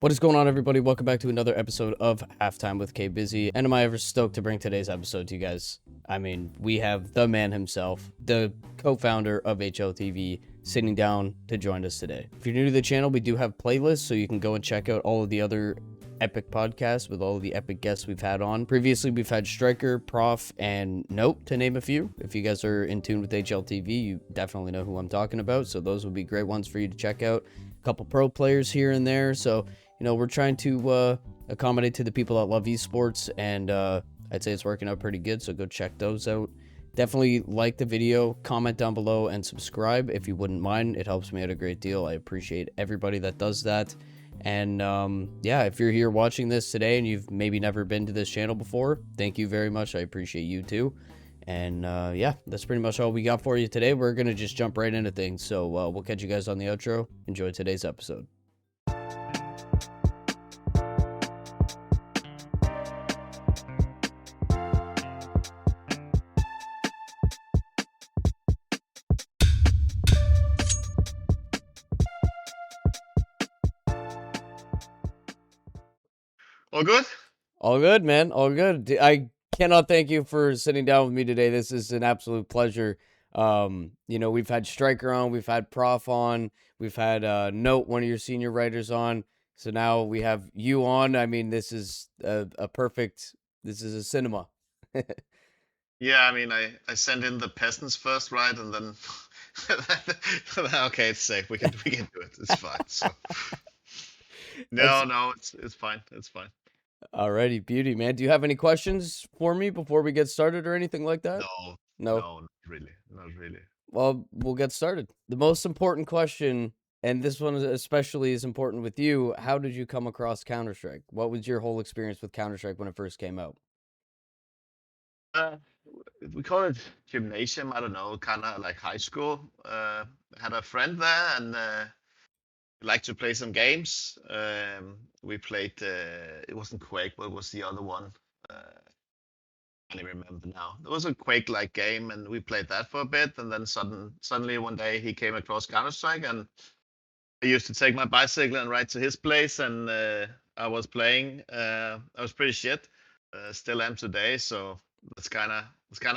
What is going on, everybody? Welcome back to another episode of Halftime with Bizzy. And am I ever stoked to bring today's episode to you guys? I mean, we have the man himself, the co-founder of HLTV, sitting down to join us today. If you're new to the channel, we do have playlists, so you can go and check out all of the other epic podcasts with all of the epic guests we've had on. Previously, we've had Striker, Prof, and Nohte, to name a few. If you guys are in tune with HLTV, you definitely know who I'm talking about, so those would be great ones for you to check out. A couple pro players here and there, so we're trying to accommodate to the people that love esports, and I'd say it's working out pretty good, so go check those out. Definitely like the video, comment down below, and subscribe if you wouldn't mind. It helps me out a great deal. I appreciate everybody that does that. And yeah, if you're here watching this today and you've maybe never been to this channel before, thank you very much. I appreciate you too. And yeah, that's pretty much all we got for you today. We're going to just jump right into things. So we'll catch you guys on the outro. Enjoy today's episode. All good? All good, man. All good. I cannot thank you for sitting down with me today. This is an absolute pleasure. We've had Striker on, we've had Prof on, we've had Note, one of your senior writers, on. So now we have you on. I mean, this is a perfect. This is a cinema. Yeah, I mean, I sent in the peasants first, right? And then, okay, it's safe. We can do it. It's fine. So, no, it's fine. It's fine. Alrighty, beauty, man. Do you have any questions for me before we get started or anything like that? No. Not really. Not really. Well, we'll get started. The most important question, and this one especially is important with you, how did you come across Counter-Strike? What was your whole experience with Counter-Strike when it first came out? Uh, we call it gymnasium. I don't know, kind of like high school. Had a friend there, and liked to play some games. We played. It wasn't Quake, but it was the other one. I can't even remember now. There was a Quake-like game, and we played that for a bit. And then suddenly one day he came across Counter-Strike, and I used to take my bicycle and ride to his place, and I was playing. I was pretty shit. Still am today. So that's kind of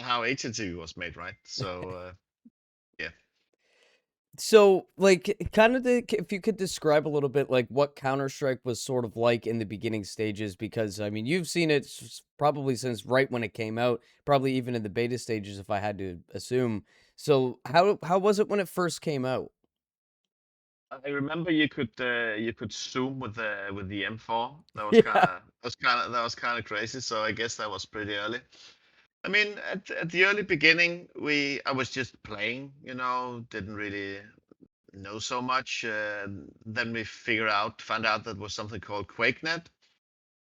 how HLTV was made, right? So yeah. So, like, kind of if you could describe a little bit, like, what Counter-Strike was sort of like in the beginning stages, because I mean, you've seen it probably since right when it came out, probably even in the beta stages, if I had to assume. So, how was it when it first came out? I remember you could zoom with the M4. Yeah. That was kind of crazy. So I guess that was pretty early. I mean, at the early beginning, I was just playing. Didn't really know so much. Then we found out that was something called QuakeNet,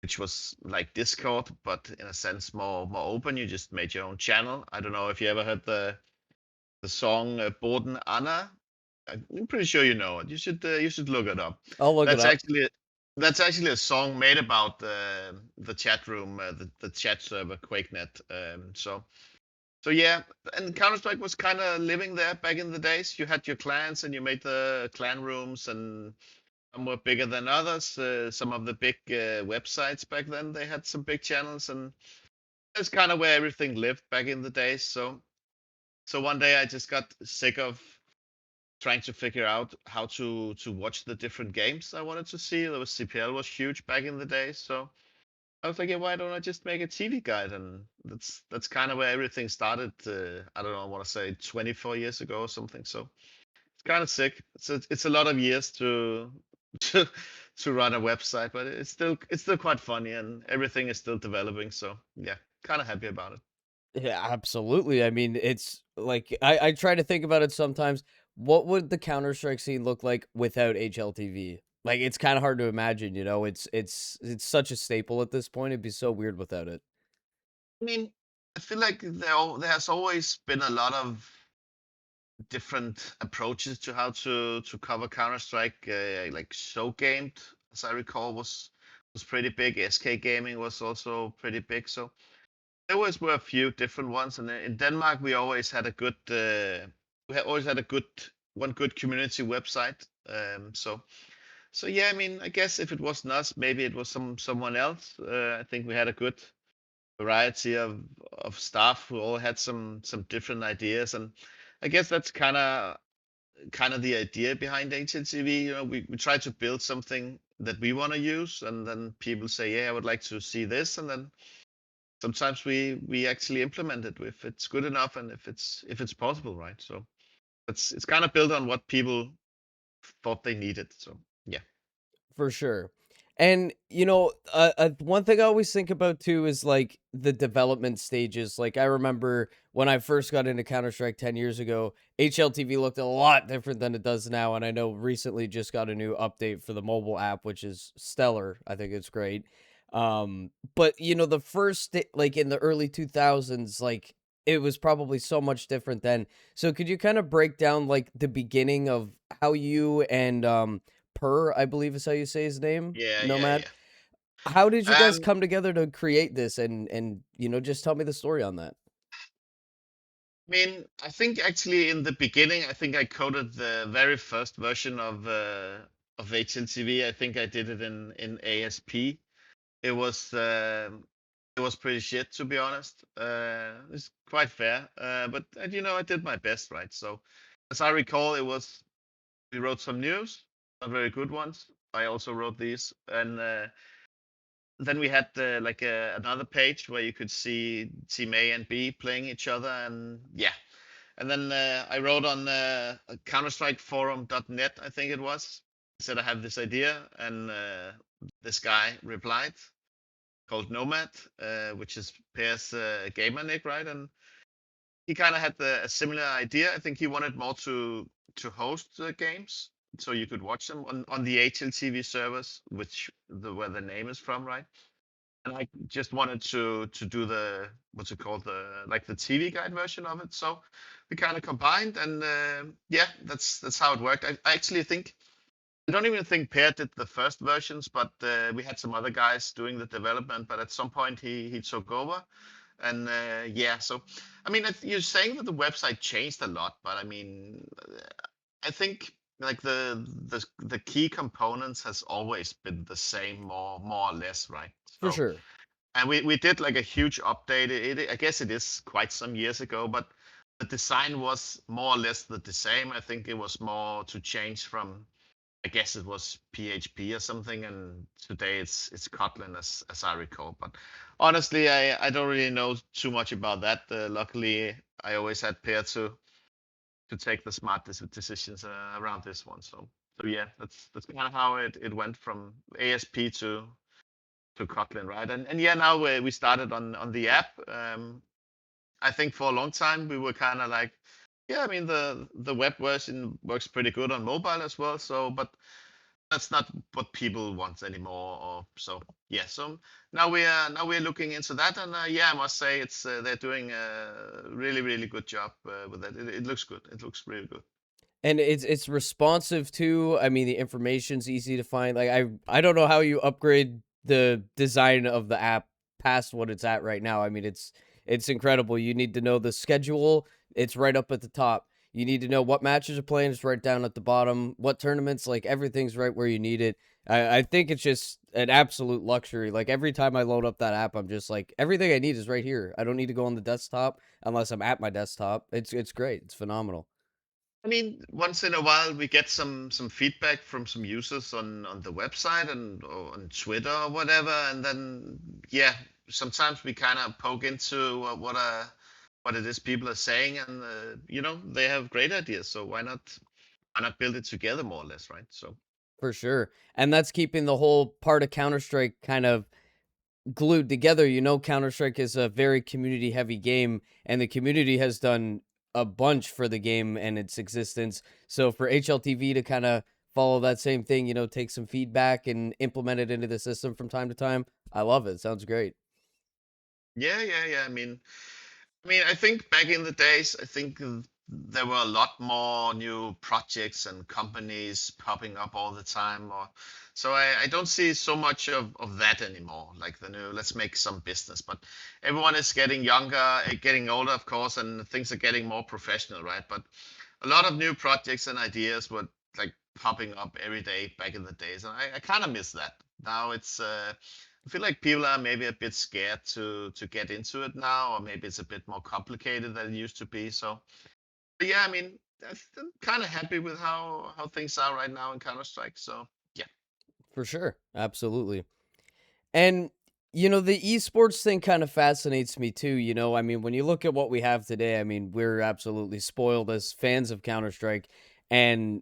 which was like Discord, but in a sense more open. You just made your own channel. I don't know if you ever heard the song Borden Anna. I'm pretty sure you know it. You should look it up. I'll look it That's up. actually that's actually a song made about the chat room, the chat server QuakeNet. So yeah, and Counter Strike was kind of living there back in the days. You had your clans and you made the clan rooms, and some were bigger than others. Some of the big websites back then, they had some big channels, and that's kind of where everything lived back in the days. So one day I just got sick of trying to figure out how to watch the different games I wanted to see. There was CPL was huge back in the day, so I was like, yeah, why don't I just make a TV guide? And that's kind of where everything started. I don't know, I want to say 24 years ago or something. So it's kind of sick. It's a lot of years to to to run a website, but it's still quite funny, and everything is still developing. So yeah, kind of happy about it. Yeah, absolutely. I mean, it's like I try to think about it sometimes. What would the Counter-Strike scene look like without HLTV? Like, it's kind of hard to imagine, it's such a staple at this point. It'd be so weird without it. I mean, I feel like there has always been a lot of different approaches to how to cover Counter Strike. Like Show Gamed, as I recall, was pretty big. SK Gaming was also pretty big. So there always were a few different ones. And in Denmark, we always had a good always had a good community website. So So yeah, I mean, I guess if it wasn't us, maybe it was someone else. I think we had a good variety of staff who all had some different ideas, and I guess that's kind of the idea behind HLTV. You know, we try to build something that we want to use, and then people say, yeah, I would like to see this, and then sometimes we actually implement it if it's good enough and if it's possible, right? So it's kind of built on what people thought they needed. So yeah. For sure. And one thing I always think about too is like the development stages. Like I remember when I first got into Counter Strike 10 years ago, HLTV looked a lot different than it does now. And I know recently just got a new update for the mobile app, which is stellar. I think it's great. But the like in the early 2000s, like it was probably so much different then. So could you kind of break down like the beginning of how you and I believe is how you say his name, Yeah, yeah, Nomad. How did you yeah. guys come together to create this and just tell me the story on that? I mean, I think actually in the beginning, I think I coded the very first version of HLTV. I think I did it in ASP. It was it was pretty shit, to be honest. It's quite fair, but I did my best, right? So as I recall, we wrote some news, not very good ones. I also wrote these, and then we had like another page where you could see team A and B playing each other, and yeah. And then I wrote on counterstrikeforum.net, I think it was. Said I have this idea, and this guy replied called Nomad, which is Per's gamer nick, right? And he kind of had a similar idea. I think he wanted more to host the games, so you could watch them on the HLTV servers, where the name is from, right? And I just wanted to do the what's it called, the TV guide version of it. So we kind of combined, and yeah, that's how it worked. I actually think I don't even think Per did the first versions, but we had some other guys doing the development. But at some point he took over, and yeah. So I mean, you're saying that the website changed a lot, but I mean, I think like the key components has always been the same, more or less, right? For So sure. and we did like a huge update. I guess it is quite some years ago, but the design was more or less the same. I think it was more to change from, I guess it was PHP or something, and today it's Kotlin as I recall. But honestly, I don't really know too much about that. Luckily, I always had Per to take the smart decisions around this one. So yeah, that's kind of how it went from ASP to Kotlin, right? And yeah, now we started on the app. I think for a long time we were kind of like, yeah, I mean the web version works pretty good on mobile as well. So, but that's not what people want anymore. Or so yeah. So now we're looking into that, and yeah, I must say they're doing a really good job with that. It looks good. It looks really good. And it's responsive too. I mean, the information's easy to find. Like I don't know how you upgrade the design of the app past what it's at right now. I mean, it's incredible. You need to know the schedule. It's right up at the top. You need to know what matches are playing. It's right down at the bottom. What tournaments, like everything's right where you need it. I think it's just an absolute luxury. Like every time I load up that app, I'm just like, everything I need is right here. I don't need to go on the desktop unless I'm at my desktop. It's great. It's phenomenal. I mean, once in a while we get some feedback from some users on the website and or on Twitter or whatever, and then yeah, sometimes we kind of poke into what it is people are saying, and they have great ideas. So why not build it together more or less, right? So For sure. And that's keeping the whole part of Counter-Strike kind of glued together. Counter-Strike is a very community heavy game, and the community has done a bunch for the game and its existence. So for HLTV to kind of follow that same thing, take some feedback and implement it into the system from time to time, I love it. Sounds great. yeah, yeah, yeah. I mean, I think back in the days, I think there were a lot more new projects and companies popping up all the time. So I don't see so much of that anymore. Like the new, let's make some business. But everyone is getting younger, getting older, of course, and things are getting more professional, right? But a lot of new projects and ideas were like popping up every day back in the days, and I kind of miss that. Now it's I feel like people are maybe a bit scared to get into it now, or maybe it's a bit more complicated than it used to be. So, but yeah, I mean, I'm kind of happy with how things are right now in Counter Strike. So yeah. For sure. Absolutely. And the esports thing kind of fascinates me too. I mean, when you look at what we have today, I mean, we're absolutely spoiled as fans of Counter-Strike. And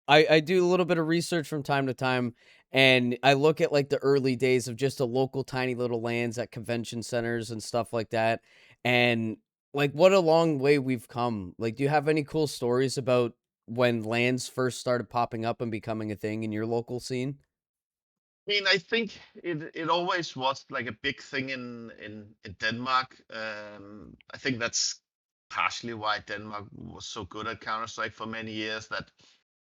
I do a little bit of research from time to time, and I look at like the early days of just a local tiny little lands at convention centers and stuff like that. And like what a long way we've come. Like, do you have any cool stories about when lands first started popping up and becoming a thing in your local scene? I mean, I think it always was like a big thing in Denmark. I think that's partially why Denmark was so good at Counter Strike for many years. That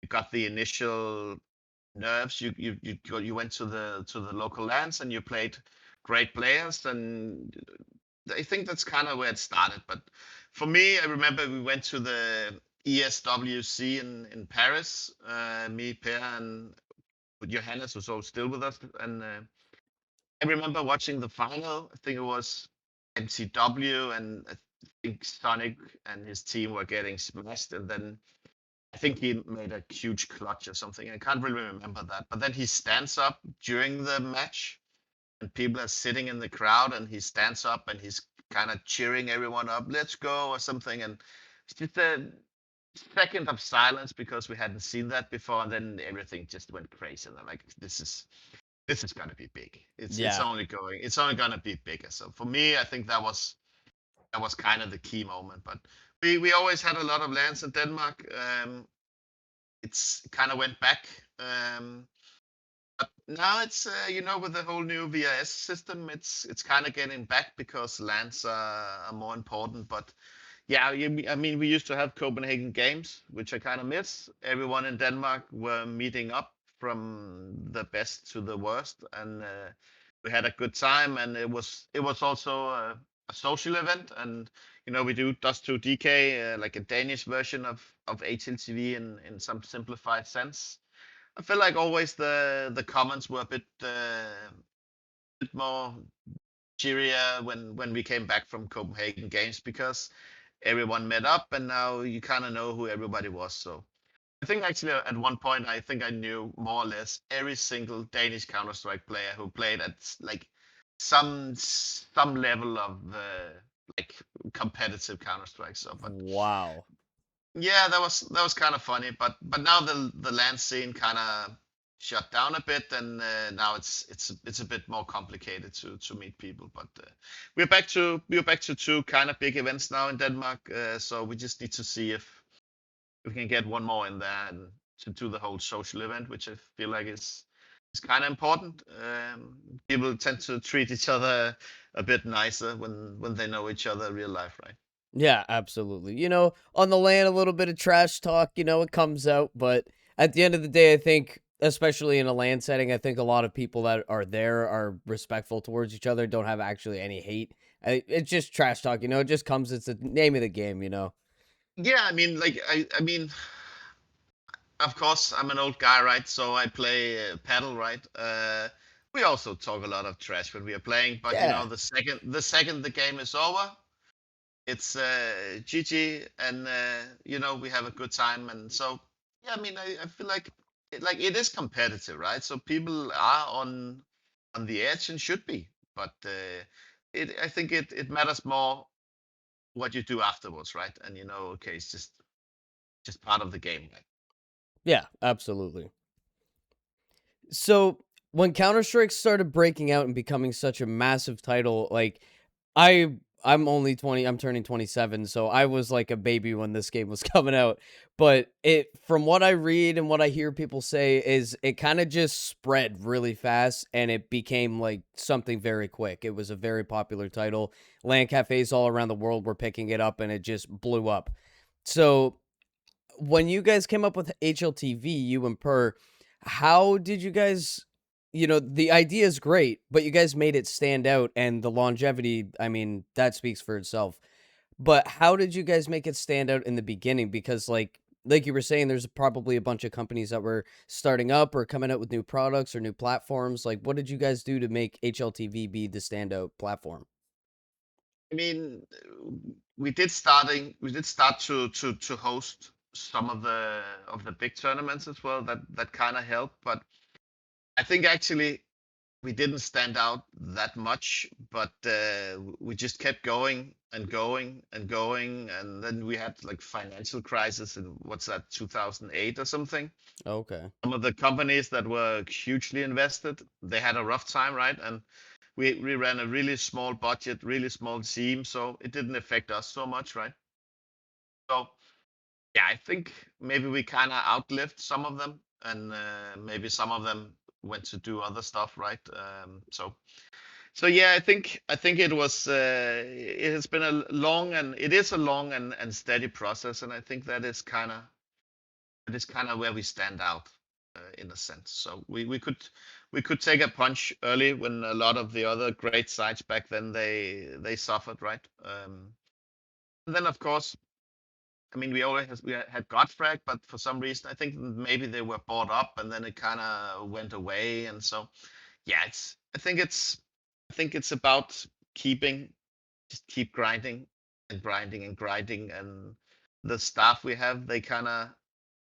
you got the initial nerves. You went to the local lands and you played great players, and I think that's kind of where it started. But for me, I remember we went to the ESWC in Paris. Me, Per, and Johannes was all still with us, and I remember watching the final. I think it was MCW, and I think Sonic and his team were getting smashed, and then I think he made a huge clutch or something. I can't really remember that. But then he stands up during the match, and people are sitting in the crowd, and he stands up and he's kind of cheering everyone up, "Let's go," or something. And it's just a second of silence because we hadn't seen that before, and then everything just went crazy. And I'm like, this is gonna be big. Yeah. It's only gonna be bigger. So for me, I think that was kind of the key moment. But we always had a lot of lands in Denmark. It's kind of went back. But now it's with the whole new VRS system, it's kind of getting back because lands are more important. But yeah, I mean, we used to have Copenhagen Games, which I kind of miss. Everyone in Denmark were meeting up from the best to the worst, and we had a good time. And it was also a social event, and we do Dust2 DK, like a Danish version of HLTV in some simplified sense. I feel like always the comments were a bit more cheerier when we came back from Copenhagen Games because everyone met up and now you kind of know who everybody was. So I think actually at one point I think I knew more or less every single Danish Counter Strike player who played at like some level of like competitive Counter Strike. So, but Wow. yeah, that was kind of funny. But now the land scene kind of shut down a bit, and now it's a bit more complicated to meet people. But we're back to two kind of big events now in Denmark. So we just need to see if we can get one more in there and to do the whole social event, which I feel like is kind of important. People tend to treat each other a bit nicer when they know each other in real life, right? Yeah, absolutely. On the land, a little bit of trash talk, it comes out. But at the end of the day, I think, especially in a land setting, I think a lot of people that are there are respectful towards each other, don't have actually any hate. It's just trash talk, it just comes, it's the name of the game. Yeah, I mean, like I mean, of course, I'm an old guy, right? So I play paddle, right? We also talk a lot of trash when we are playing, but Yeah. the second the game is over, it's GG, and we have a good time. And so yeah, I mean, I feel like it is competitive, right? So people are on the edge and should be, but I think it matters more what you do afterwards, right? And okay, it's just part of the game, right? Yeah, absolutely. So when Counter Strike started breaking out and becoming such a massive title, like I'm only 20, I'm turning 27, so I was like a baby when this game was coming out. But it from what I read and what I hear people say is it kind of just spread really fast and it became like something very quick. It was a very popular title. LAN cafes all around the world were picking it up and it just blew up. So when you guys came up with HLTV, you and Per, how did you guys, the idea is great, but you guys made it stand out and the longevity, I mean, that speaks for itself. But how did you guys make it stand out in the beginning? Because like like you were saying, there's probably a bunch of companies that were starting up or coming out with new products or new platforms. Like, what did you guys do to make HLTV be the standout platform? I mean, we did start to host some of the big tournaments as well. That kind of helped, but I think actually we didn't stand out that much, but we just kept going and going and going, and then we had like financial crisis in what's that, 2008 or something. Okay. Some of the companies that were hugely invested, they had a rough time, right? And we ran a really small budget, really small team, so it didn't affect us so much, right? So yeah, I think maybe we kind of outlived some of them, and maybe some of them went to do other stuff, right? So yeah, I think it has been a long, and it is a long and steady process, and I think that is kind of where we stand out in a sense. So we could take a punch early when a lot of the other great sites back then they suffered, right? And then of course, I mean, we had Godfrag, but for some reason I think maybe they were bought up and then it kind of went away, and so yeah, I think it's about keeping just keep grinding and grinding and grinding, and the staff we have, they kind of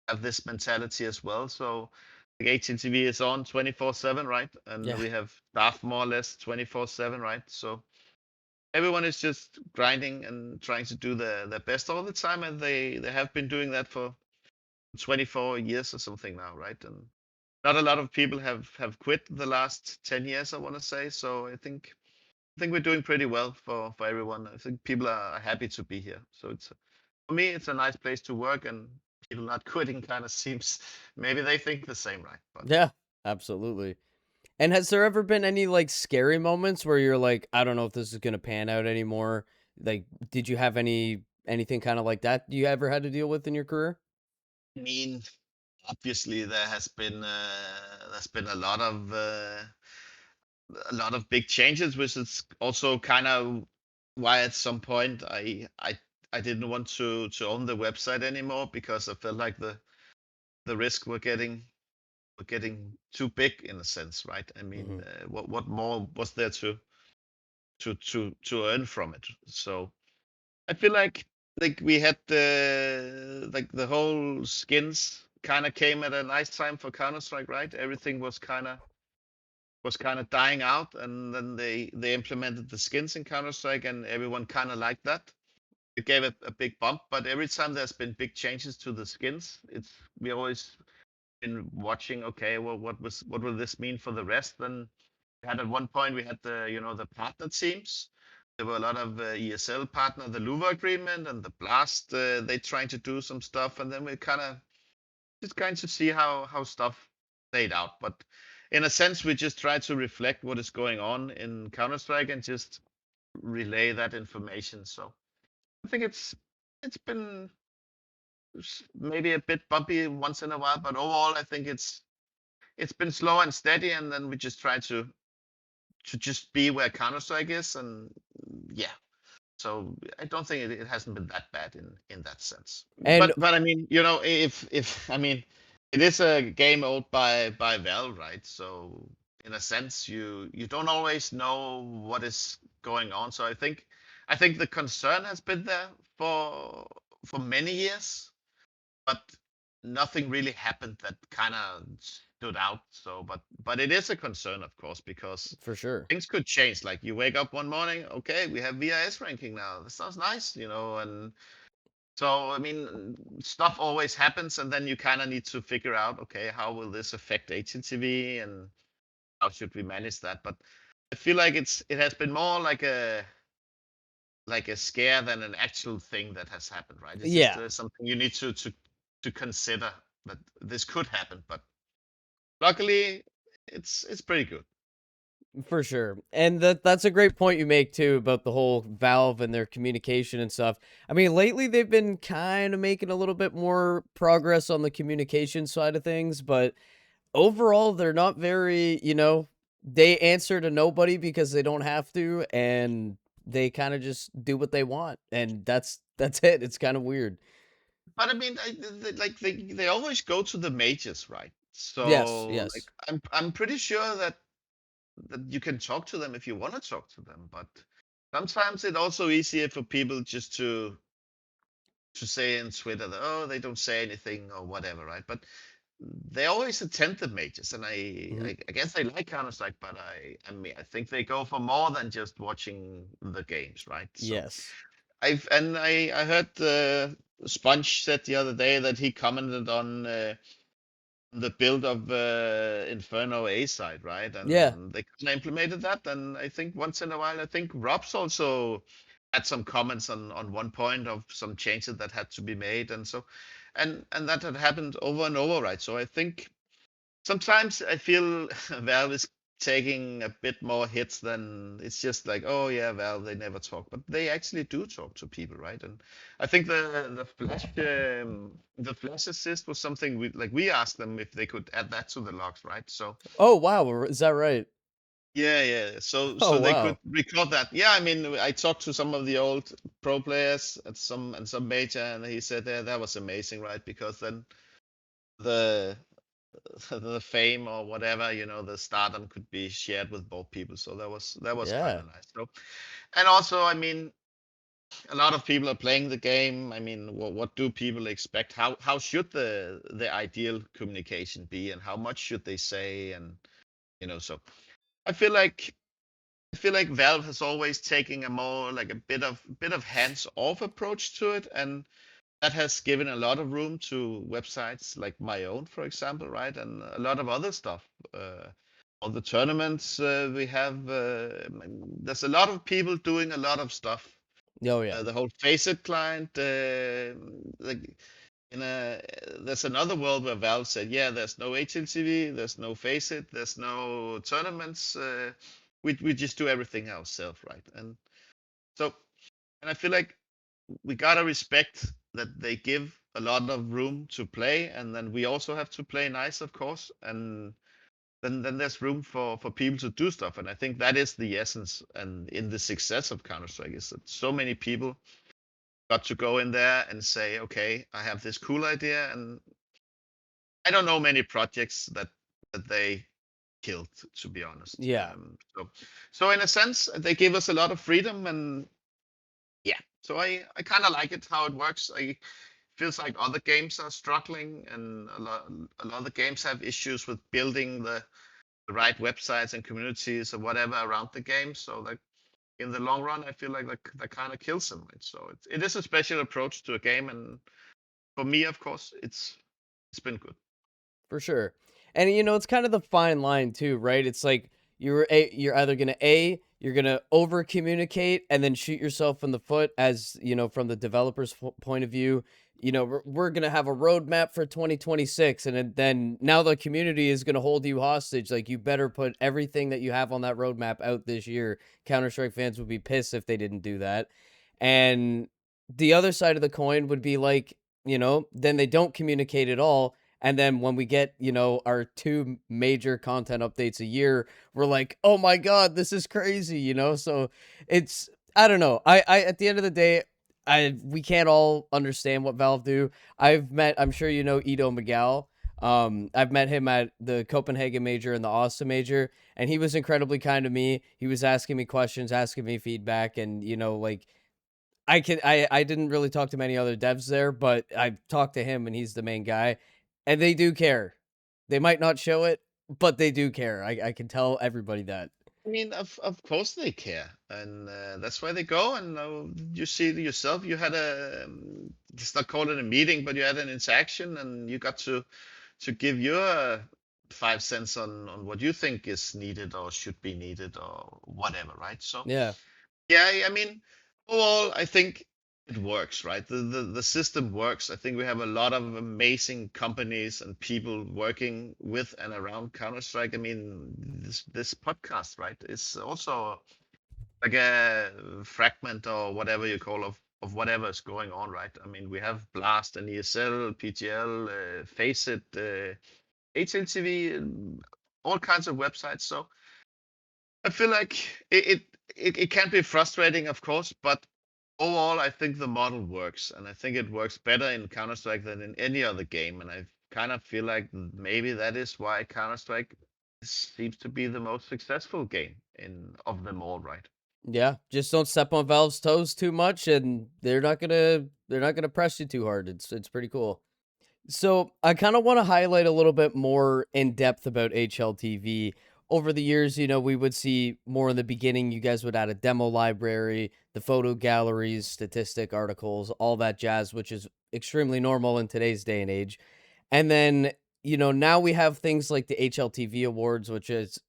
have this mentality as well. So like HLTV is on 24/7, right? And Yeah. we have staff more or less 24/7, right? So everyone is just grinding and trying to do their best all the time, and they have been doing that for 24 years or something now, right? And not a lot of people have quit the last 10 years, I want to say. So I think we're doing pretty well for everyone. I think people are happy to be here. So it's for me, it's a nice place to work, and people not quitting kind of seems maybe they think the same, right? But Yeah, absolutely. And has there ever been any like scary moments where you're like, I don't know if this is gonna pan out anymore? Like, did you have anything kind of like that you ever had to deal with in your career? I mean, obviously there's been a lot of big changes, which is also kind of why at some point I didn't want to own the website anymore, because I felt like the risk were getting too big in a sense, right? I mean, Hmm. what more was there to earn from it? So I feel like we had the whole skins kind of came at a nice time for Counter Strike, right? Everything was kind of dying out, and then they implemented the skins in Counter Strike, and everyone kind of liked that. It gave it a big bump, but every time there's been big changes to the skins, it's we always been watching. Okay, well, what will this mean for the rest? Then we had at one point we had the partner teams. There were a lot of ESL partner, the Luva agreement and the Blast. They trying to do some stuff, and then we kind of just kind to see how stuff played out. But in a sense, we just try to reflect what is going on in Counter Strike and just relay that information. So I think it's been maybe a bit bumpy once in a while, but overall, I think it's been slow and steady, and then we just try to just be where Counter Strike is, and yeah. So I don't think it hasn't been that bad in that sense. And But I mean, if I mean, it is a game owned by Valve, right? So in a sense, you don't always know what is going on. So I think the concern has been there for many years, but nothing really happened that kind of stood out. So, but it is a concern, of course, because for sure. things could change. Like you wake up one morning, okay, we have VIS ranking now. That sounds nice, and so I mean, stuff always happens, and then you kind of need to figure out, okay, how will this affect HLTV, and how should we manage that? But I feel like it has been more like a scare than an actual thing that has happened, right? It's just Yeah, something you need to consider that this could happen, but luckily it's pretty good. for sure. And that's a great point you make too about the whole Valve and their communication and stuff. I mean, lately they've been kind of making a little bit more progress on the communication side of things, but overall they're not very, they answer to nobody because they don't have to, and they kind of just do what they want, and that's it. It's kind of weird. But I mean, they always go to the majors, right? Yes, So like yes. I'm pretty sure that you can talk to them if you want to talk to them, but sometimes it's also easier for people just to say in Twitter that, oh, they don't say anything or whatever, right? But they always attend the majors, and Hmm. I guess they like Counter Strike, but I mean I think they go for more than just watching the games, right? So Yes. I heard Sponge said the other day that he commented on the build of Inferno A side, right? Yeah. And they kind of implemented that. And I think once in a while, I think Rob's also had some comments on one point of some changes that had to be made, and so, and that had happened over and over, right? So I think sometimes I feel Valve is taking a bit more hits than it's just like, oh yeah, Valve, they never talk, but they actually do talk to people, right? And I think the flash assist was something we asked them if they could add that to the logs, right? So Oh wow, is that right? yeah. So Oh they could wow. record that. Yeah, I mean, I talked to some of the old pro players at some major, and he said, yeah, that was amazing, right? Because then the the fame or whatever, the stardom could be shared with both people. So that was kind Yeah. of nice. So, and also, I mean, a lot of people are playing the game. I mean, what do people expect? How should the ideal communication be, and how much should they say? And so I feel like Valve has always taken a more like a bit of hands off approach to it, and that has given a lot of room to websites like my own, for example, right? And a lot of other stuff. All the tournaments we have, there's a lot of people doing a lot of stuff. Oh yeah. The whole Faceit client, like in a, there's another world where Valve said, yeah, there's no HLTV, there's no Faceit, there's no tournaments. We just do everything ourselves, right? And so, and I feel like we gotta respect that they give a lot of room to play, and then we also have to play nice, of course, and then there's room for people to do stuff, and I think that is the essence and in the success of Counter Strike is that so many people got to go in there and say, okay, I have this cool idea, and I don't know many projects that they killed, to be honest. Yeah. So in a sense, they give us a lot of freedom, and yeah, so I kind of like it how it works. I feels like other games are struggling, and a lot of games have issues with building the right websites and communities or whatever around the game. So like in the long run, I feel like that kind of kills them. Right? So it is a special approach to a game, and for me, of course, it's been good. For sure. And it's kind of the fine line too, right? It's like you're either gonna you're gonna over communicate and then shoot yourself in the foot as from the developer's point of view. We're gonna have a roadmap for 2026, and then now the community is gonna hold you hostage. Like you better put everything that you have on that roadmap out this year. Counter Strike fans would be pissed if they didn't do that. And the other side of the coin would be like, then they don't communicate at all, and then when we get, our two major content updates a year, we're like, "Oh my god, this is crazy," So it's I don't know. I at the end of the day, we can't all understand what Valve do. I'm sure you know Ito Miguel. I've met him at the Copenhagen major and the Austin major, and he was incredibly kind to me. He was asking me questions, asking me feedback, and like I didn't really talk to many other devs there, but I've talked to him and he's the main guy. And they do care. They might not show it, but they do care. I can tell everybody that. I mean, of course they care, and that's why they go. And you see it yourself. You had it's not called it a meeting, but you had an interaction, and you got to give your 5 cents on what you think is needed or should be needed or whatever, right? So Yeah. yeah, I mean, overall, I think it works, right? The system works. I think we have a lot of amazing companies and people working with and around Counter-Strike. I mean, this podcast, right, is also like a fragment or whatever you call of whatever is going on, right? I mean, we have Blast and ESL, PGL, Faceit, HLTV, all kinds of websites. So I feel like it can be frustrating, of course, but overall, I think the model works, and I think it works better in Counter Strike than in any other game. And I kind of feel like maybe that is why Counter Strike seems to be the most successful game in of them all, right? Yeah, just don't step on Valve's toes too much, and they're not gonna press you too hard. It's pretty cool. So I kind of want to highlight a little bit more in depth about HLTV. Over the years, we would see more in the beginning. You guys would add a demo library, the photo galleries, statistic articles, all that jazz, which is extremely normal in today's day and age. And then, now we have things like the HLTV Awards, which is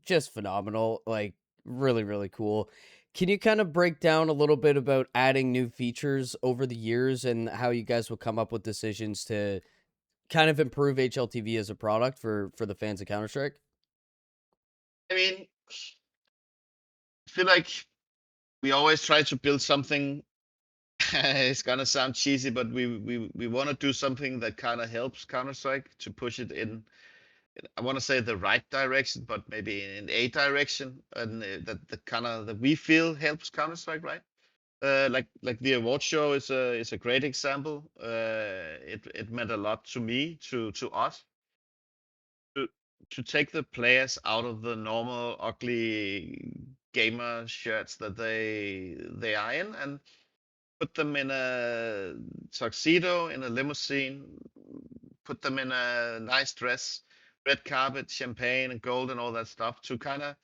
just phenomenal, like really, really cool. Can you kind of break down a little bit about adding new features over the years and how you guys would come up with decisions to kind of improve HLTV as a product for the fans of Counter-Strike? I mean, I feel like we always try to build something. It's gonna sound cheesy, but we want to do something that kind of helps Counter Strike to push it in. I want to say the right direction, but maybe in a direction, and that kind of that we feel helps Counter Strike, right? Like the award show is a great example. It meant a lot to me, to us, to to take the players out of the normal ugly gamer shirts that they are in, and put them in a tuxedo, in a limousine, put them in a nice dress, red carpet, champagne and gold and all that stuff, to kind of,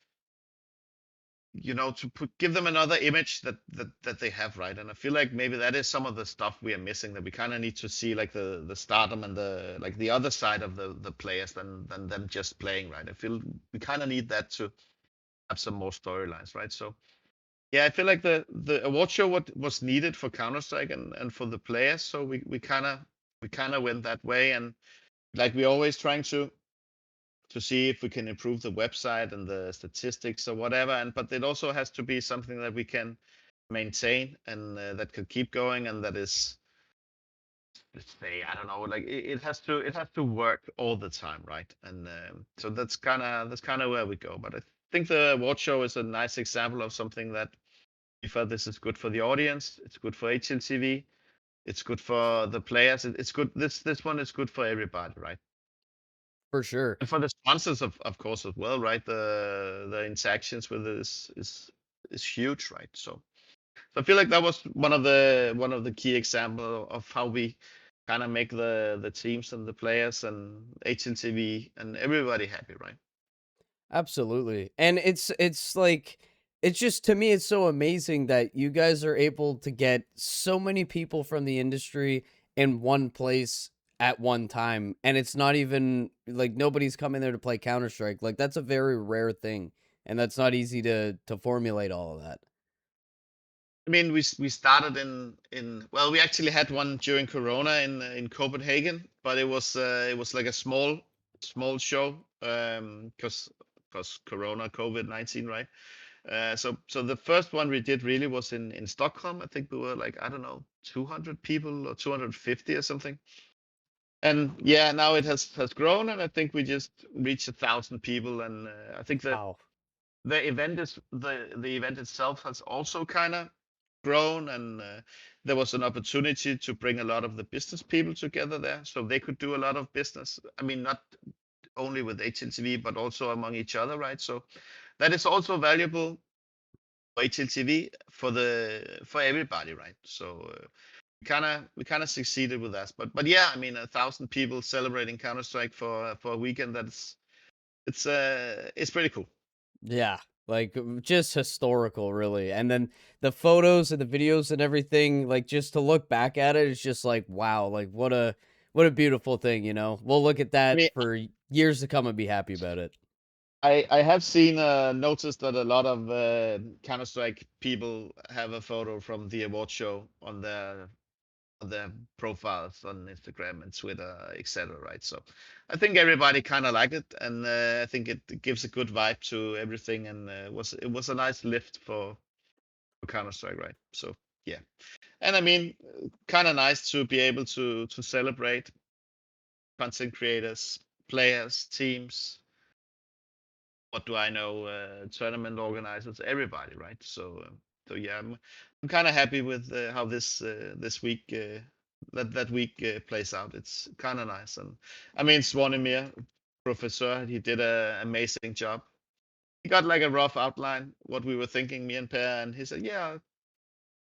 to give them another image that they have, right? And I feel like maybe that is some of the stuff we are missing, that we kind of need to see, like the stardom and the other side of the players than them just playing, right? I feel we kind of need that to have some more storylines, right? So yeah, I feel like the award show what was needed for Counter Strike and for the players. So we kind of went that way, and like we're always trying to see if we can improve the website and the statistics or whatever. And but it also has to be something that we can maintain, and that could keep going, and that is, let's say, I don't know, like it has to work all the time, right? And so that's kind of where we go. But I think the award show is a nice example of something that we felt this is good for the audience. It's good for HLTV. It's good for the players. It's good. This one is good for everybody, right? For sure. And for the sponsors, of course, as well, right? The interactions with this is huge, right? So I feel like that was one of the key example of how we kind of make the teams and the players and HLTV and everybody happy, right? Absolutely. And it's like it's just to me it's so amazing that you guys are able to get so many people from the industry in one place at one time, and it's not even like nobody's coming there to play Counter-Strike. Like that's a very rare thing, and that's not easy to formulate all of that. I mean, we started in well, we actually had one during Corona in Copenhagen, but it was like a small show, because Corona, COVID-19, right? So the first one we did really was in Stockholm. I think we were like, I don't know, 200 people or 250 or something. And yeah, now it has grown, and I think we just reached 1,000 people. And I think Wow. the event itself has also kind of grown, and there was an opportunity to bring a lot of the business people together there, so they could do a lot of business. I mean, not only with HLTV, but also among each other, right? So that is also valuable for HLTV, for everybody, right? So we kind of succeeded with that. But yeah, I mean, 1,000 people celebrating Counter Strike for a weekend. It's pretty cool. Yeah, like just historical, really. And then the photos and the videos and everything, like just to look back at it, it's just like wow, like what a beautiful thing. We'll look at I that mean, for years to come and be happy about it. I have seen noticed that a lot of Counter Strike people have a photo from the award show on their profiles on Instagram and Twitter, etc. Right? So I think everybody kind of liked it, and I think it gives a good vibe to everything, and it was a nice lift for Counter Strike, right? So yeah, and I mean, kind of nice to be able to celebrate content creators, players, teams. What do I know? Tournament organizers, everybody, right? So yeah, I'm kind of happy with how this week that week plays out. It's kind of nice, and I mean Swanimir, Professeur, he did an amazing job. He got like a rough outline what we were thinking, me and Per, and he said, "Yeah,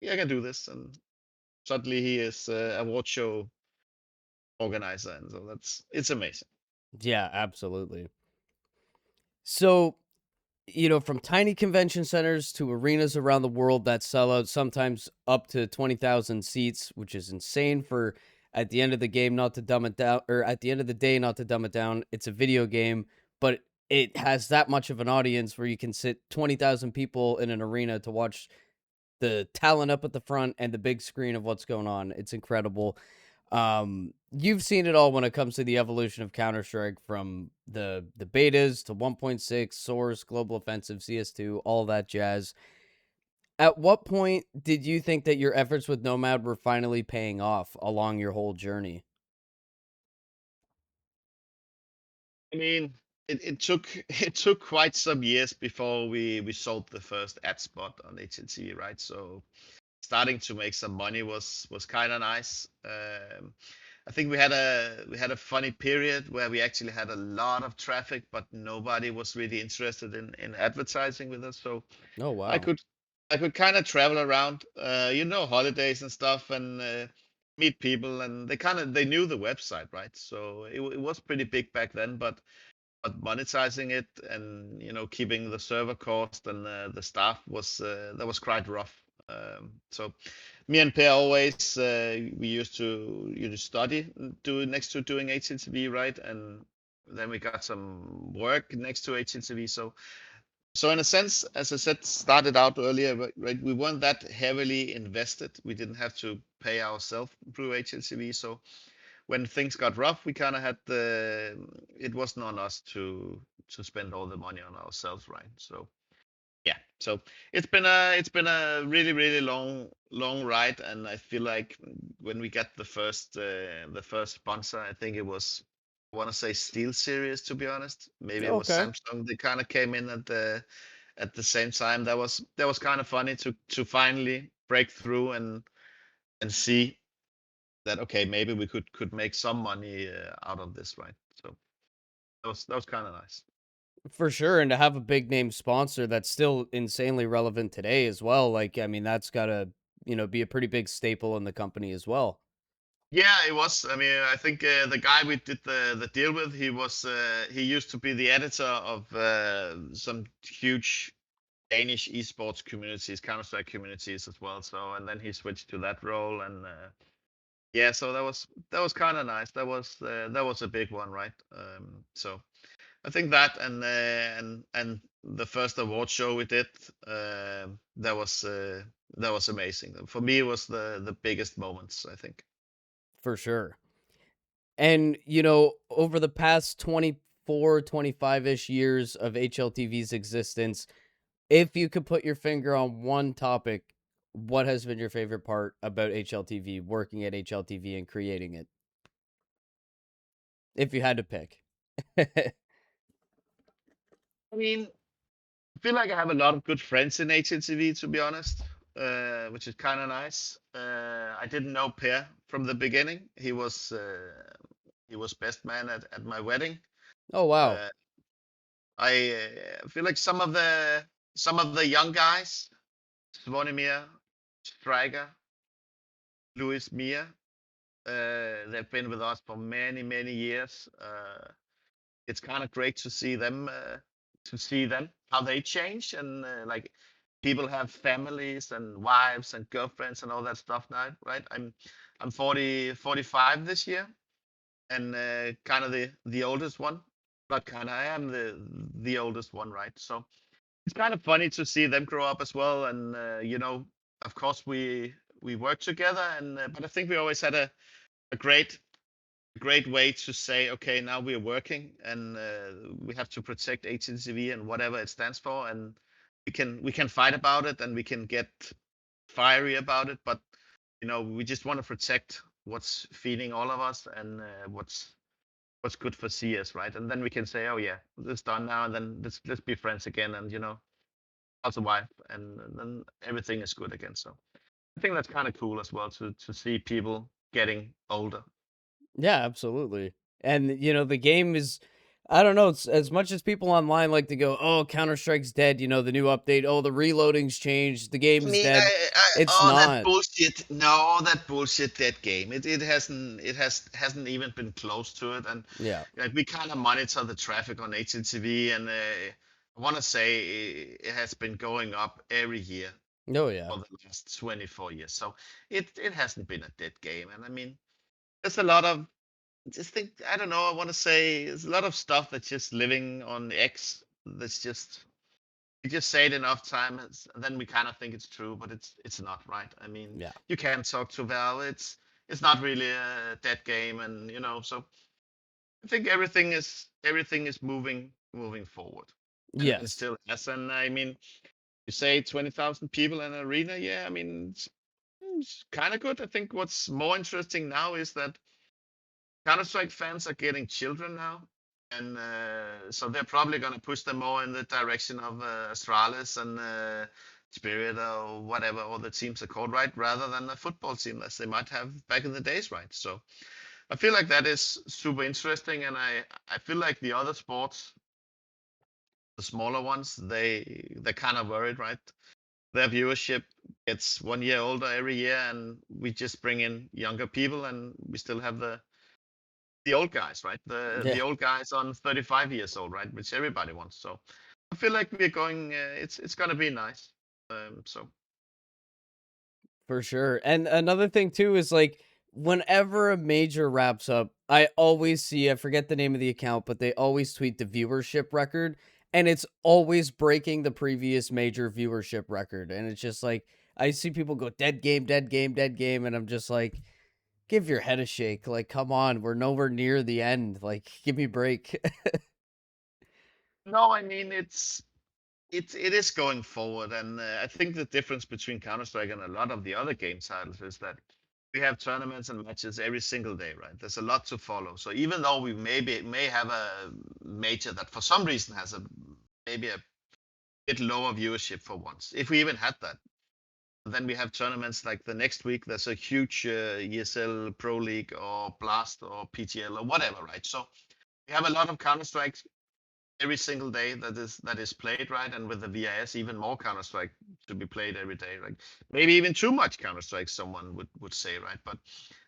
yeah, I can do this." And suddenly he is a award show organizer, and so it's amazing. Yeah, absolutely. So, from tiny convention centers to arenas around the world that sell out sometimes up to 20,000 seats, which is insane for at the end of the game, not to dumb it down, or at the end of the day, not to dumb it down. It's a video game, but it has that much of an audience where you can sit 20,000 people in an arena to watch the talent up at the front and the big screen of what's going on. It's incredible. You've seen it all when it comes to the evolution of Counter-Strike, from the betas to 1.6, Source, Global Offensive, CS2, all that jazz. At what point did you think that your efforts with Nomad were finally paying off along your whole journey? I mean, it took it took quite some years before we sold the first ad spot on HLTV, right? So starting to make some money was kind of nice. I think we had a funny period where we actually had a lot of traffic, but nobody was really interested in advertising with us. So Oh, I wow. could I could kind of travel around, holidays and stuff, and meet people, and they knew the website, right? So it was pretty big back then, but monetizing it and keeping the server cost and the staff was that was quite rough. So me and Per always we used to study do next to doing HLTV, right? And then we got some work next to HLTV. So in a sense, as I said, started out earlier, right? We weren't that heavily invested. We didn't have to pay ourselves through HLTV. So when things got rough, we kind of had it wasn't on us to spend all the money on ourselves, right? So yeah, so it's been a really really long ride, and I feel like when we got the first sponsor, I think it was, I want to say Steel Series, to be honest. Maybe it was Okay. Samsung. They kind of came in at the same time. That was kind of funny to finally break through and see that, okay, maybe we could make some money out of this, right? So that was kind of nice. For sure. And to have a big name sponsor that's still insanely relevant today as well. Like, I mean, that's gotta, be a pretty big staple in the company as well. Yeah, it was. I mean, I think the guy we did the deal with, he used to be the editor of some huge Danish esports communities, Counter-Strike communities as well. So, and then he switched to that role, and yeah, so that was kind of nice. That was a big one, right? So I think that, and the first award show we did, that was amazing. For me, it was the biggest moments, I think. For sure. And, over the past 24, 25-ish years of HLTV's existence, if you could put your finger on one topic, what has been your favorite part about HLTV, working at HLTV and creating it? If you had to pick. I mean, I feel like I have a lot of good friends in HLTV, to be honest, which is kind of nice. I didn't know Per from the beginning. He was best man at my wedding. Oh, wow. Uh, I feel like some of the young guys, Zvonimir, Striker, Luis Mia, they've been with us for many many years. It's kind of great to see them how they change, and like people have families and wives and girlfriends and all that stuff now, right? I'm 45 this year, and kind of the oldest one, but kind of I am the oldest one, right? So it's kind of funny to see them grow up as well, and of course we work together, and but I think we always had a great way to say, okay, now we're working, and we have to protect HLTV and whatever it stands for, and we can fight about it, and we can get fiery about it, but we just want to protect what's feeding all of us, and what's good for CS, right? And then we can say, oh yeah, it's done now, and then let's be friends again, and how's the wife, and then everything is good again. So I think that's kind of cool as well to see people getting older. Yeah, absolutely. And the game is, I don't know, it's, as much as people online like to go, "Oh, Counter-Strike's dead," the new update, "Oh, the reloading's changed, the I game's mean, dead." It's oh, that not. bullshit. No, that bullshit dead game. It hasn't even been close to it. And Yeah. like we kind of monitor the traffic on HLTV, and I want to say it has been going up every year Oh, yeah. for the last 24 years. So it hasn't been a dead game. And I mean, there's a lot of just think I don't know. I want to say there's a lot of stuff that's just living on X. That's just you just say it enough times, and then we kind of think it's true, but it's not, right? I mean, Yeah. you can't talk to Val. It's not really a dead game, and so I think everything is moving forward, and Yes. still has. And I mean, you say 20,000 people in an arena, yeah. I mean, it's kind of good. I think what's more interesting now is that Counter Strike fans are getting children now, and so they're probably going to push them more in the direction of Astralis and Spirit or whatever all the teams are called, right? Rather than a football team as they might have back in the days, right? So I feel like that is super interesting, and I feel like the other sports, the smaller ones, they're kind of worried, right? Their viewership gets 1 year older every year, and we just bring in younger people, and we still have the old guys, right? The Yeah. old guys on 35 years old, right? Which everybody wants. So I feel like we're going. It's gonna be nice. So For sure. And another thing too is like whenever a major wraps up, I always see, I forget the name of the account, but they always tweet the viewership record and it's always breaking the previous major viewership record. And it's just like I see people go dead game, dead game, dead game, and I'm just like, give your head a shake. Like, come on, we're nowhere near the end. Like, give me a break. no, I mean it is going forward, and I think the difference between Counter Strike and a lot of the other game titles is that we have tournaments and matches every single day, right? There's a lot to follow. So even though we may have a major that for some reason has maybe a bit lower viewership for once, if we even had that, then we have tournaments like the next week. There's a huge ESL Pro League or Blast or PTL or whatever, right? So we have a lot of Counter Strike every single day that is played, right? And with the VIS, even more Counter Strike to be played every day, right? Maybe even too much Counter Strike, someone would say, right? But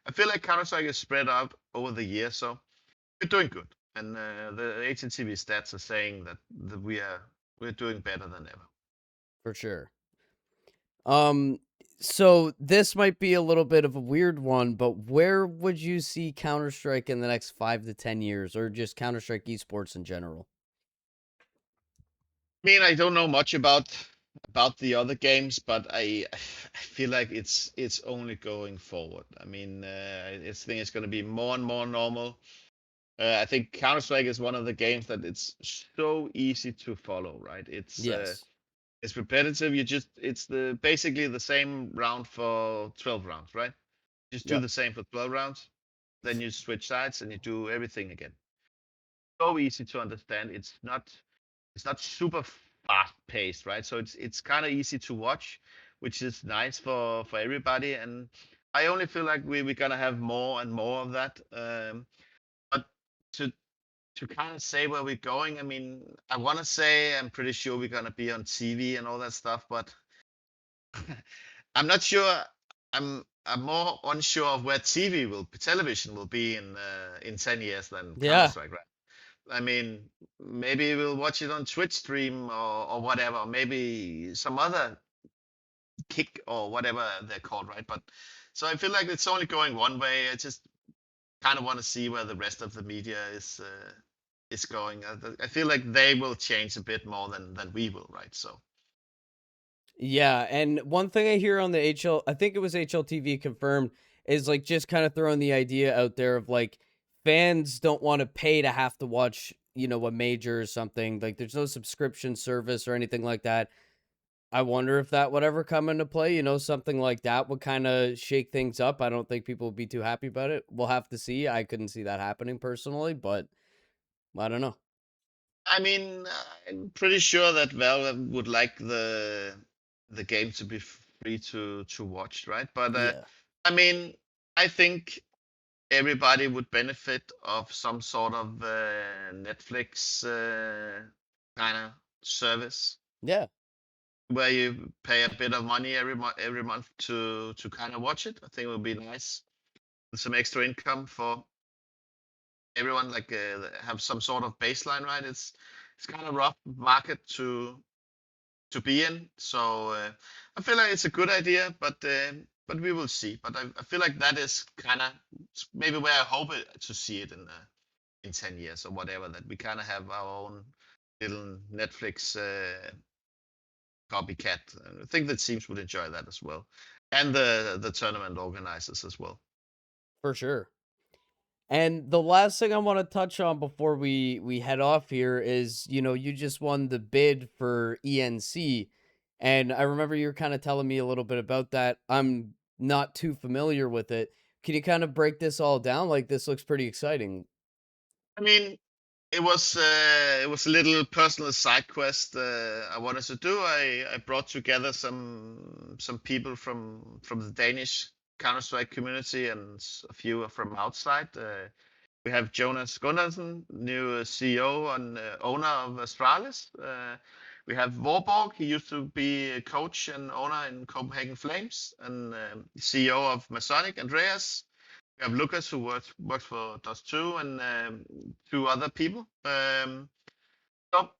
I feel like Counter Strike is spread out over the year, so we're doing good. And the HLTV stats are saying that we're doing better than ever. For sure. Um, so this might be a little bit of a weird one, but where would you see Counter Strike in the next 5 to 10 years, or just Counter Strike esports in general? I mean, I don't know much about the other games, but I feel like it's only going forward. I mean, I think it's going to be more and more normal. I think Counter Strike is one of the games that it's so easy to follow, right? Yes. It's repetitive. It's the basically the same round for 12 rounds, right? Just do Yep. the same for 12 rounds, then you switch sides and you do everything again. So easy to understand. It's not super fast paced, right? So it's kind of easy to watch, which is nice for everybody. And I only feel like we're gonna have more and more of that. But to to kind of say where we're going, I mean, I want to say I'm pretty sure we're gonna be on TV and all that stuff, but I'm not sure. I'm more unsure of where television will be in 10 years than Counter Yeah. Strike, right? I mean, maybe we'll watch it on Twitch stream or whatever, maybe some other kick or whatever they're called, right? But so I feel like it's only going one way. I just kind of want to see where the rest of the media is going. I feel like they will change a bit more than we will, right? So Yeah, and one thing I hear on the I think it was HLTV confirmed, is like just kind of throwing the idea out there of like fans don't want to pay to have to watch, a major or something. Like there's no subscription service or anything like that. I wonder if that would ever come into play, something like that would kind of shake things up. I don't think people would be too happy about it. We'll have to see. I couldn't see that happening personally, but I don't know. I mean, I'm pretty sure that Valve would like the game to be free to watch, right? But Yeah. I mean, I think everybody would benefit of some sort of Netflix kind of service Yeah. where you pay a bit of money every month to kind of watch it. I think it would be nice. Some extra income for everyone, like have some sort of baseline, right? It's kind of rough market to be in. So I feel like it's a good idea, but we will see. But I feel like that is kind of maybe where I hope to see it in 10 years or whatever. That we kind of have our own little Netflix copycat. And I think the teams would enjoy that as well, and the tournament organizers as well. For sure. And the last thing I want to touch on before we head off here is, you just won the bid for ENC, and I remember you were kind of telling me a little bit about that. I'm not too familiar with it. Can you kind of break this all down? Like, this looks pretty exciting. I mean, it was a little personal side quest I wanted to do. I brought together some people from the Danish Counter Strike community and a few from outside. We have Jonas Gundersen, new CEO and owner of Astralis. We have Vorborg. He used to be a coach and owner in Copenhagen Flames, and CEO of Masonic, Andreas. We have Lucas, who works for Dust2, and two other people. So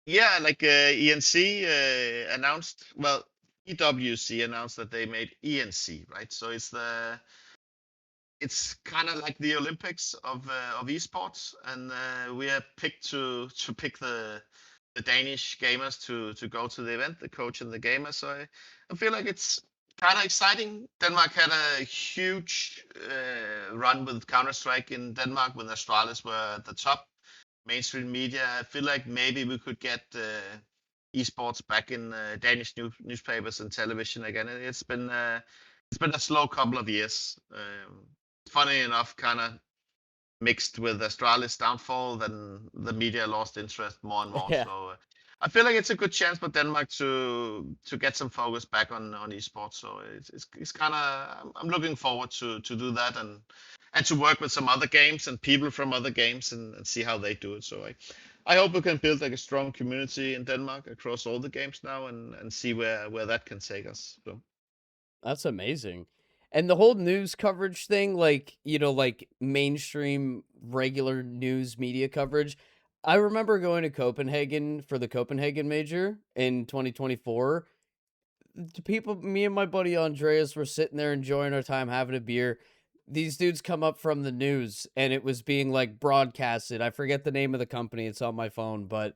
yeah, like ENC announced, well, EWC announced that they made ENC, right? So it's kind of like the Olympics of esports, and we are picked to pick the Danish gamers to go to the event, the coach and the gamers. So I feel like it's kind of exciting. Denmark had a huge run with Counter Strike in Denmark when Astralis were at the top mainstream media. I feel like maybe we could get esports back in Danish newspapers and television again. It's been a slow couple of years. Funny enough, kind of mixed with Astralis' downfall, then the media lost interest more and more. Yeah. So I feel like it's a good chance for Denmark to get some focus back on esports. So it's kind of I'm looking forward to do that and to work with some other games and people from other games and see how they do it. So I hope we can build like a strong community in Denmark across all the games now and see where that can take us. So. That's amazing. And the whole news coverage thing, like, like mainstream regular news media coverage. I remember going to Copenhagen for the Copenhagen major in 2024. The people, me and my buddy Andreas were sitting there enjoying our time having a beer. These dudes come up from the news and it was being like broadcasted. I forget the name of the company, it's on my phone, but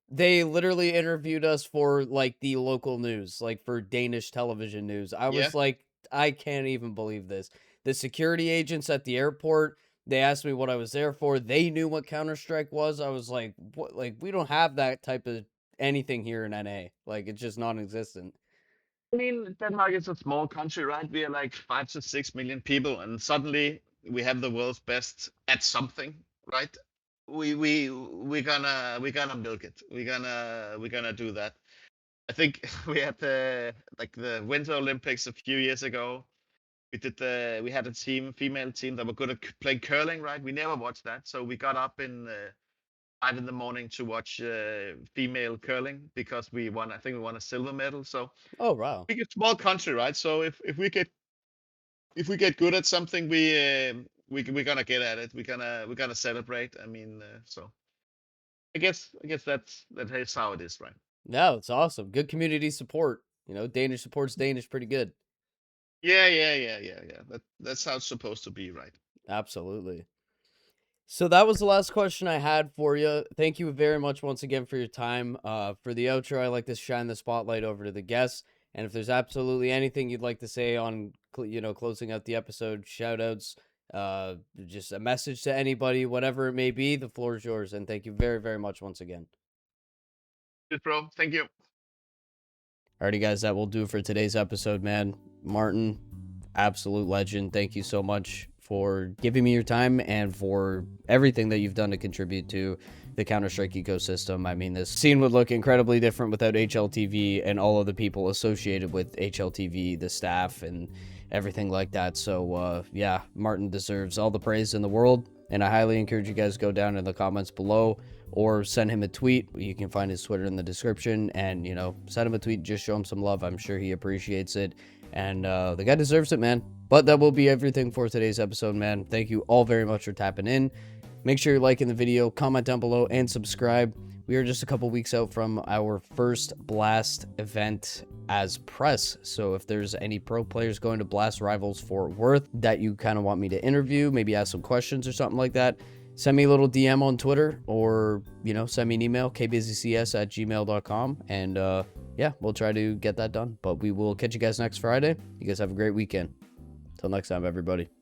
they literally interviewed us for like the local news, like for Danish television news. I Yeah. was like, I can't even believe this. The security agents at the airport, they asked me what I was there for. They knew what Counter Strike was. I was like, what? Like, we don't have that type of anything here in NA. Like, it's just non existent. I mean, Denmark is a small country, right? We are like 5 to 6 million people, and suddenly we have the world's best at something, right? We're gonna milk it. We're gonna do that. I think we had the Winter Olympics a few years ago. We had a female team that were good at playing curling, right? We never watched that, so we got up in 5 in the morning to watch female curling because we won. I think we won a silver medal. So Oh, wow. we get small country, right? So if we get good at something, we're gonna get at it. We're gonna celebrate. I mean, so I guess that is how it is, right? No, it's awesome. Good community support. Danish supports Danish pretty good. Yeah, yeah, yeah, yeah, yeah. That's how it's supposed to be, right? Absolutely. So that was the last question I had for you. Thank you very much once again for your time. For the outro, I like to shine the spotlight over to the guests. And if there's absolutely anything you'd like to say on, closing out the episode, shout outs, just a message to anybody, whatever it may be, the floor is yours. And thank you very, very much once again. Yes, bro. Thank you. Alrighty, guys, that will do it for today's episode, man. Martin, absolute legend. Thank you so much for giving me your time and for everything that you've done to contribute to the Counter-Strike ecosystem. I mean, this scene would look incredibly different without HLTV and all of the people associated with HLTV, the staff and everything like that. So yeah, Martin deserves all the praise in the world, and I highly encourage you guys to go down in the comments below or send him a tweet. You can find his Twitter in the description, and you know, send him a tweet, just show him some love. I'm sure he appreciates it, and the guy deserves it, man. But that will be everything for today's episode, man. Thank you all very much for tapping in. Make sure you're liking the video, comment down below, and subscribe. We are just a couple weeks out from our first Blast event as press. So if there's any pro players going to Blast Rivals Fort Worth that you kind of want me to interview, maybe ask some questions or something like that, send me a little DM on Twitter, or, you know, send me an email, kbuzzycs@gmail.com. And yeah, we'll try to get that done. But we will catch you guys next Friday. You guys have a great weekend. Till next time, everybody.